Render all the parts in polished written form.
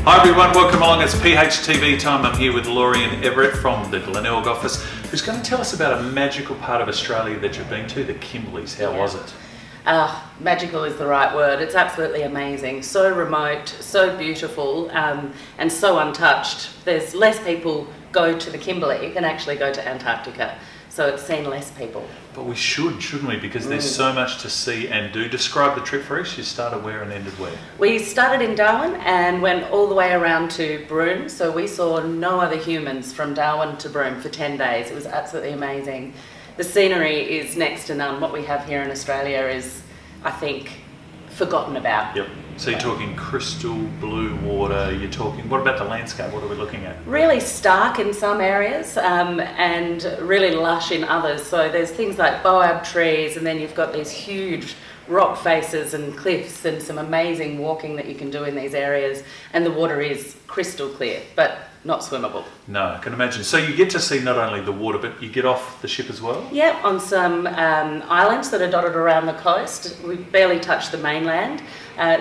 Hi everyone, welcome along. It's PHTV time. I'm here with Lorien Everett from the Glenelg office, who's going to tell us about a magical part of Australia that you've been to, the Kimberleys. How was it? Magical is the right word. It's absolutely amazing. So remote, so beautiful, and so untouched. There's less people go to the Kimberley than actually go to Antarctica. So it's seen less people. But we shouldn't we? Because there's so much to see and do. Describe the trip for us. You started where and ended where? We started in Darwin and went all the way around to Broome. So we saw no other humans from Darwin to Broome for 10 days. It was absolutely amazing. The scenery is next to none. What we have here in Australia is, I think, forgotten about. Yep. So you're talking crystal blue water, you're talking, what about the landscape? What are we looking at? Really stark in some areas and really lush in others. So there's things like boab trees, and then you've got these huge rock faces and cliffs and some amazing walking that you can do in these areas. And the water is crystal clear, but not swimmable. No, I can imagine. So you get to see not only the water, but you get off the ship as well? Yeah, on some islands that are dotted around the coast. We barely touched the mainland.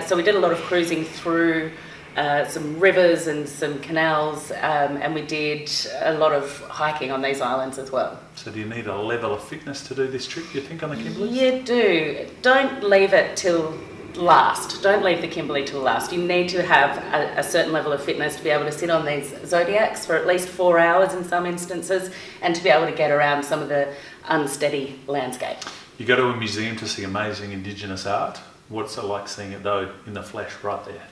So we did a lot of cruising through some rivers and some canals, and we did a lot of hiking on these islands as well. So do you need a level of fitness to do this trip, you think, on the Kimberleys? You do. Don't leave it till last. Don't leave the Kimberley till last. You need to have a certain level of fitness to be able to sit on these zodiacs for at least 4 hours in some instances, and to be able to get around some of the unsteady landscape. You go to a museum to see amazing Indigenous art. What's it like seeing it though in the flesh right there?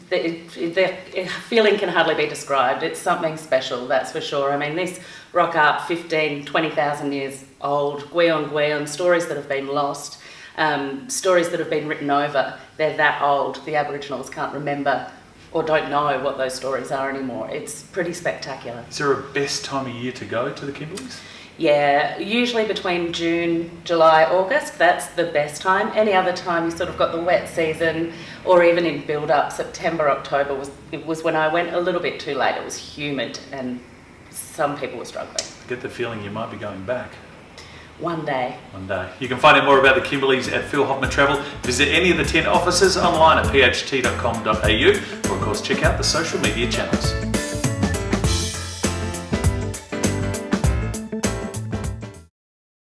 The feeling can hardly be described. It's something special, that's for sure. I mean, this rock art, 20,000 years old, Gwion, stories that have been lost, stories that have been written over. They're that old. The Aboriginals can't remember or don't know what those stories are anymore. It's pretty spectacular. Is there a best time of year to go to the Kimberleys? Yeah, usually between June, July, August, that's the best time. Any other time you sort of got the wet season, or even in build-up, September, October was when I went a little bit too late. It was humid and some people were struggling. I get the feeling you might be going back. One day. One day. You can find out more about the Kimberleys at Phil Hoffman Travel. Visit any of the 10 offices online at pht.com.au, or of course check out the social media channels.